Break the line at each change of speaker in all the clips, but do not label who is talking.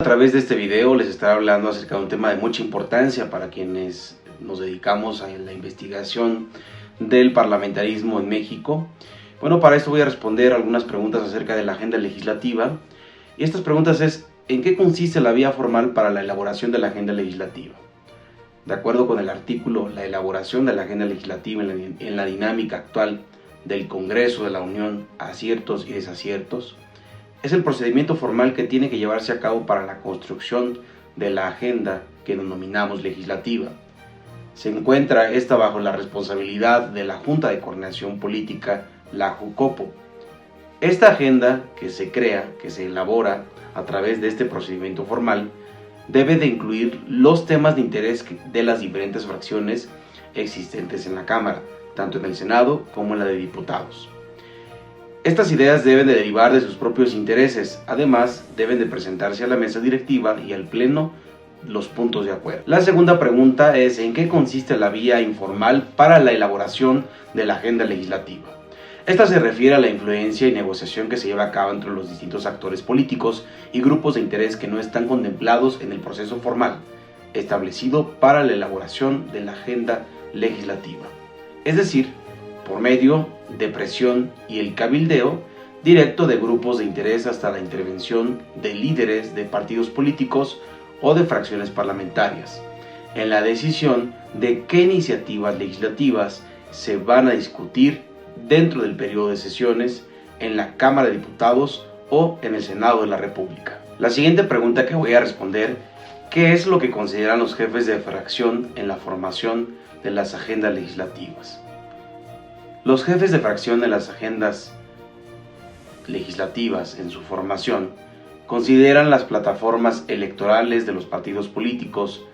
A través de este video les estaré hablando acerca de un tema de mucha importancia para quienes nos dedicamos a la investigación del parlamentarismo en México. Bueno, para esto voy a responder algunas preguntas acerca de la agenda legislativa. Y estas preguntas es: ¿en qué consiste la vía formal para la elaboración de la agenda legislativa? De acuerdo con el artículo, la elaboración de la agenda legislativa en la dinámica actual del Congreso de la Unión, aciertos y desaciertos, es el procedimiento formal que tiene que llevarse a cabo para la construcción de la agenda que denominamos legislativa. Se encuentra esta bajo la responsabilidad de la Junta de Coordinación Política, la JUCOPO. Esta agenda que se crea, que se elabora a través de este procedimiento formal, debe de incluir los temas de interés de las diferentes fracciones existentes en la Cámara, tanto en el Senado como en la de Diputados. Estas ideas deben de derivar de sus propios intereses, además deben de presentarse a la mesa directiva y al pleno los puntos de acuerdo. La segunda pregunta es: ¿en qué consiste la vía informal para la elaboración de la agenda legislativa? Esta se refiere a la influencia y negociación que se lleva a cabo entre los distintos actores políticos y grupos de interés que no están contemplados en el proceso formal establecido para la elaboración de la agenda legislativa. Es decir, por medio de presión y el cabildeo directo de grupos de interés hasta la intervención de líderes de partidos políticos o de fracciones parlamentarias en la decisión de qué iniciativas legislativas se van a discutir dentro del periodo de sesiones en la Cámara de Diputados o en el Senado de la República. La siguiente pregunta que voy a responder: ¿qué es lo que consideran los jefes de fracción en la formación de las agendas legislativas? Los jefes de fracción de las agendas legislativas en su formación consideran las plataformas electorales de los partidos políticos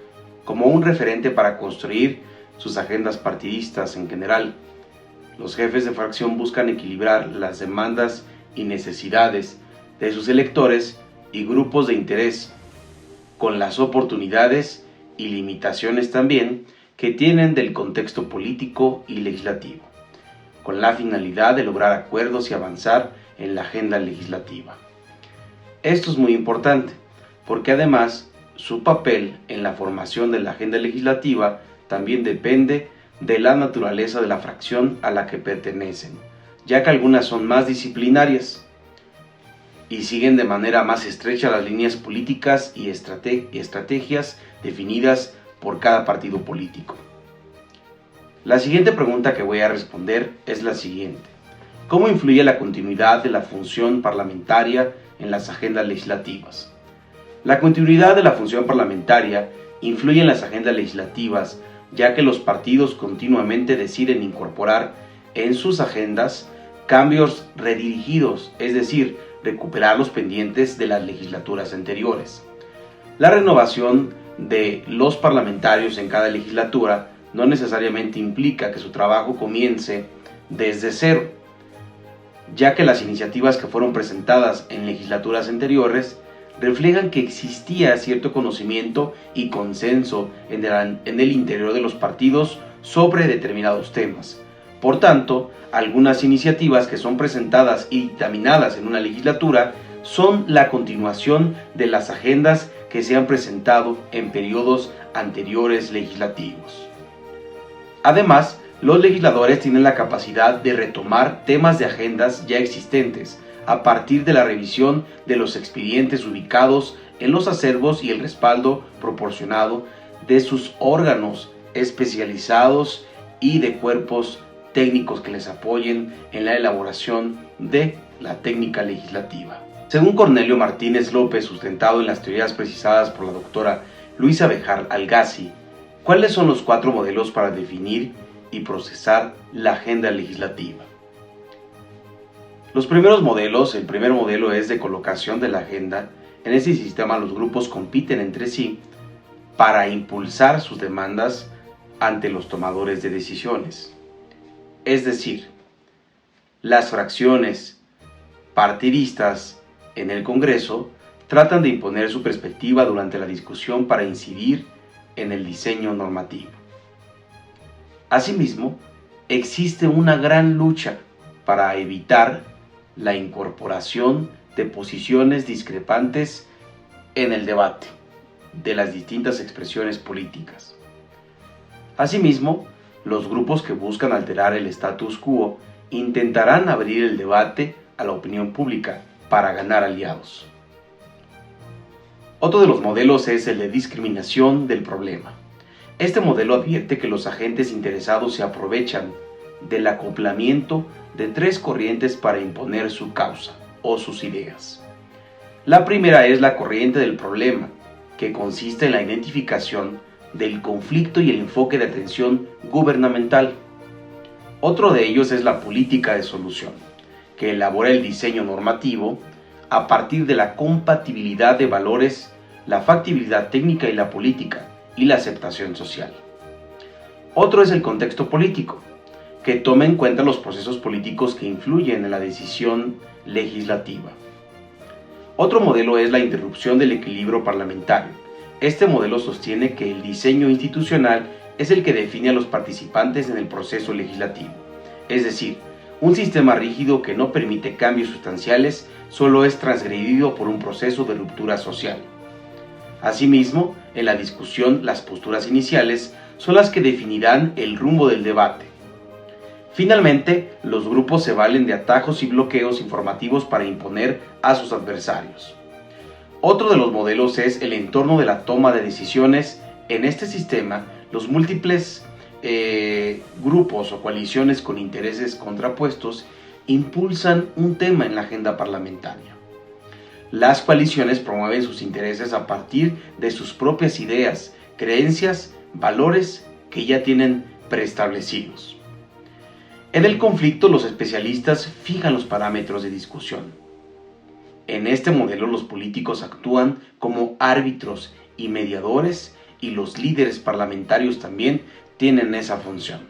como un referente para construir sus agendas partidistas en general. Los jefes de fracción buscan equilibrar las demandas y necesidades de sus electores y grupos de interés con las oportunidades y limitaciones también que tienen del contexto político y legislativo, con la finalidad de lograr acuerdos y avanzar en la agenda legislativa. Esto es muy importante, porque además su papel en la formación de la agenda legislativa también depende de la naturaleza de la fracción a la que pertenecen, ya que algunas son más disciplinarias y siguen de manera más estrecha las líneas políticas y estrategias definidas por cada partido político. La siguiente pregunta que voy a responder es la siguiente: ¿cómo influye la continuidad de la función parlamentaria en las agendas legislativas? La continuidad de la función parlamentaria influye en las agendas legislativas, ya que los partidos continuamente deciden incorporar en sus agendas cambios redirigidos, es decir, recuperar los pendientes de las legislaturas anteriores. La renovación de los parlamentarios en cada legislatura no necesariamente implica que su trabajo comience desde cero, ya que las iniciativas que fueron presentadas en legislaturas anteriores reflejan que existía cierto conocimiento y consenso en el interior de los partidos sobre determinados temas. Por tanto, algunas iniciativas que son presentadas y dictaminadas en una legislatura son la continuación de las agendas que se han presentado en periodos anteriores legislativos. Además, los legisladores tienen la capacidad de retomar temas de agendas ya existentes a partir de la revisión de los expedientes ubicados en los acervos y el respaldo proporcionado de sus órganos especializados y de cuerpos técnicos que les apoyen en la elaboración de la técnica legislativa. Según Cornelio Martínez López, sustentado en las teorías precisadas por la doctora Luisa Bejar Algazi, ¿cuáles son los 4 modelos para definir y procesar la agenda legislativa? Los primeros modelos: el primer modelo es de colocación de la agenda. En este sistema los grupos compiten entre sí para impulsar sus demandas ante los tomadores de decisiones. Es decir, las fracciones partidistas en el Congreso tratan de imponer su perspectiva durante la discusión para incidir en el diseño normativo. Asimismo, existe una gran lucha para evitar la incorporación de posiciones discrepantes en el debate de las distintas expresiones políticas. Asimismo, los grupos que buscan alterar el status quo intentarán abrir el debate a la opinión pública para ganar aliados. Otro de los modelos es el de discriminación del problema. Este modelo advierte que los agentes interesados se aprovechan del acoplamiento de tres corrientes para imponer su causa o sus ideas. La primera es la corriente del problema, que consiste en la identificación del conflicto y el enfoque de atención gubernamental. Otro de ellos es la política de solución, que elabora el diseño normativo a partir de la compatibilidad de valores, la factibilidad técnica y la política, y la aceptación social. Otro es el contexto político, que toma en cuenta los procesos políticos que influyen en la decisión legislativa. Otro modelo es la interrupción del equilibrio parlamentario. Este modelo sostiene que el diseño institucional es el que define a los participantes en el proceso legislativo, es decir, un sistema rígido que no permite cambios sustanciales solo es transgredido por un proceso de ruptura social. Asimismo, en la discusión, las posturas iniciales son las que definirán el rumbo del debate. Finalmente, los grupos se valen de atajos y bloqueos informativos para imponer a sus adversarios. Otro de los modelos es el entorno de la toma de decisiones. En este sistema, los múltiples grupos o coaliciones con intereses contrapuestos impulsan un tema en la agenda parlamentaria. Las coaliciones promueven sus intereses a partir de sus propias ideas, creencias, valores que ya tienen preestablecidos. En el conflicto, los especialistas fijan los parámetros de discusión. En este modelo, los políticos actúan como árbitros y mediadores, y los líderes parlamentarios también tienen esa función.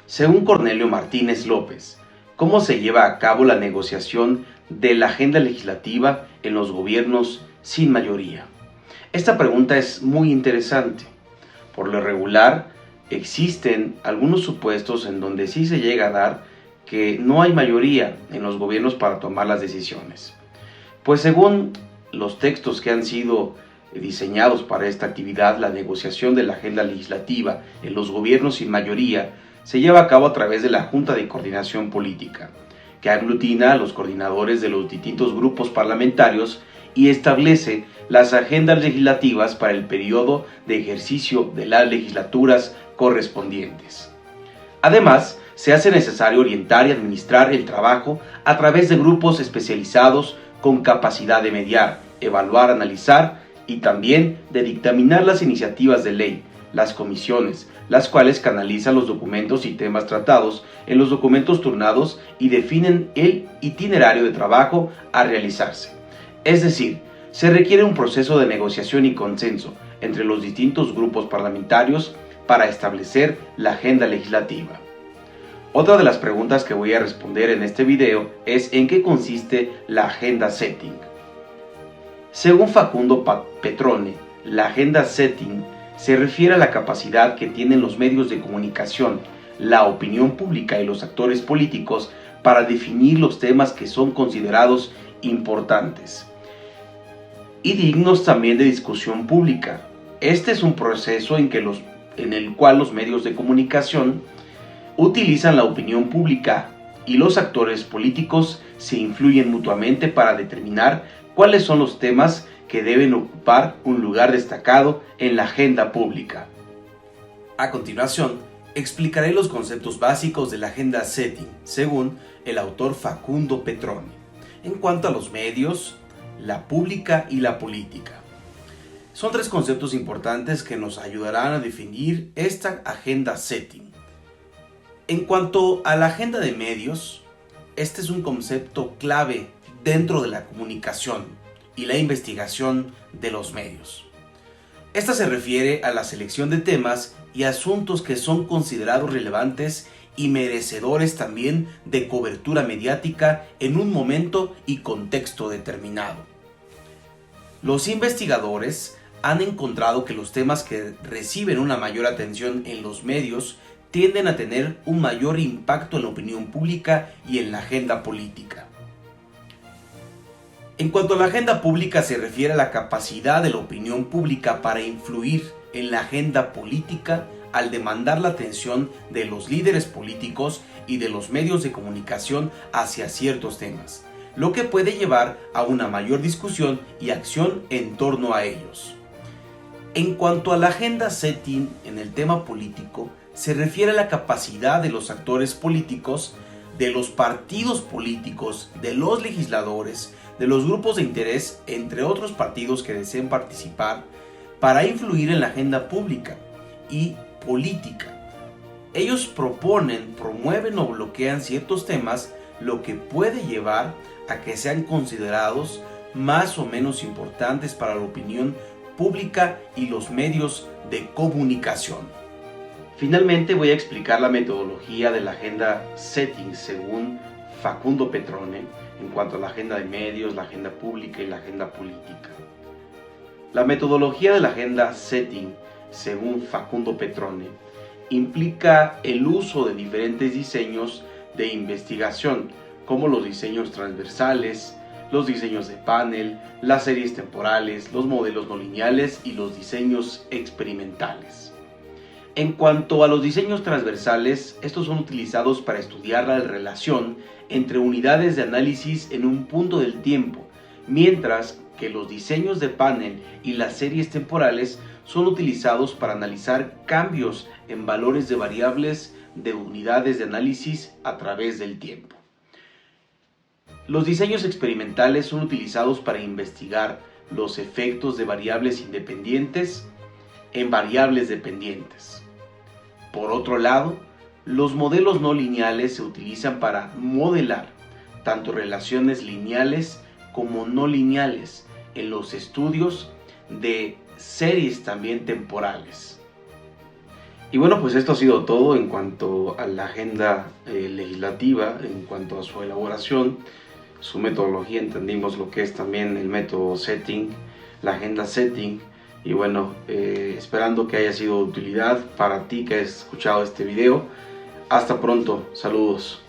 Según Cornelio Martínez López, ¿cómo se lleva a cabo la negociación de la agenda legislativa en los gobiernos sin mayoría? Esta pregunta es muy interesante. Por lo regular, existen algunos supuestos en donde sí se llega a dar que no hay mayoría en los gobiernos para tomar las decisiones. Pues según los textos que han sido diseñados para esta actividad, la negociación de la agenda legislativa en los gobiernos sin mayoría se lleva a cabo a través de la Junta de Coordinación Política, que aglutina a los coordinadores de los distintos grupos parlamentarios y establece las agendas legislativas para el periodo de ejercicio de las legislaturas correspondientes. Además, se hace necesario orientar y administrar el trabajo a través de grupos especializados con capacidad de mediar, evaluar, analizar y también de dictaminar las iniciativas de ley, las comisiones, las cuales canalizan los documentos y temas tratados en los documentos turnados y definen el itinerario de trabajo a realizarse. Es decir, se requiere un proceso de negociación y consenso entre los distintos grupos parlamentarios para establecer la agenda legislativa. Otra de las preguntas que voy a responder en este video es ¿en qué consiste la agenda setting? Según Facundo Petrone, la agenda setting se refiere a la capacidad que tienen los medios de comunicación, la opinión pública y los actores políticos para definir los temas que son considerados importantes y dignos también de discusión pública. Este es un proceso en el cual los medios de comunicación utilizan la opinión pública y los actores políticos se influyen mutuamente para determinar cuáles son los temas que deben ocupar un lugar destacado en la agenda pública. A continuación, explicaré los conceptos básicos de la agenda setting, según el autor Facundo Petrone, en cuanto a los medios, la pública y la política. Son tres conceptos importantes que nos ayudarán a definir esta agenda setting. En cuanto a la agenda de medios, este es un concepto clave dentro de la comunicación y la investigación de los medios. Esta se refiere a la selección de temas y asuntos que son considerados relevantes y merecedores también de cobertura mediática en un momento y contexto determinado. Los investigadores han encontrado que los temas que reciben una mayor atención en los medios tienden a tener un mayor impacto en la opinión pública y en la agenda política. En cuanto a la agenda pública se refiere a la capacidad de la opinión pública para influir en la agenda política al demandar la atención de los líderes políticos y de los medios de comunicación hacia ciertos temas, lo que puede llevar a una mayor discusión y acción en torno a ellos. En cuanto a la agenda setting en el tema político, se refiere a la capacidad de los actores políticos, de los partidos políticos, de los legisladores, de los grupos de interés, entre otros partidos que deseen participar, para influir en la agenda pública y política. Ellos proponen, promueven o bloquean ciertos temas, lo que puede llevar a que sean considerados más o menos importantes para la opinión pública y los medios de comunicación. Finalmente voy a explicar la metodología de la agenda setting según Facundo Petrone en cuanto a la agenda de medios, la agenda pública y la agenda política. La metodología de la agenda setting según Facundo Petrone implica el uso de diferentes diseños de investigación, como los diseños transversales, los diseños de panel, las series temporales, los modelos no lineales y los diseños experimentales. En cuanto a los diseños transversales, estos son utilizados para estudiar la relación entre unidades de análisis en un punto del tiempo, mientras que los diseños de panel y las series temporales son utilizados para analizar cambios en valores de variables de unidades de análisis a través del tiempo. Los diseños experimentales son utilizados para investigar los efectos de variables independientes en variables dependientes. Por otro lado, los modelos no lineales se utilizan para modelar tanto relaciones lineales como no lineales en los estudios de series también temporales. Y bueno, pues esto ha sido todo en cuanto a la agenda legislativa, en cuanto a su elaboración, su metodología. Entendimos lo que es también el método setting, la agenda setting. Y bueno, esperando que haya sido de utilidad para ti que has escuchado este video. Hasta pronto, saludos.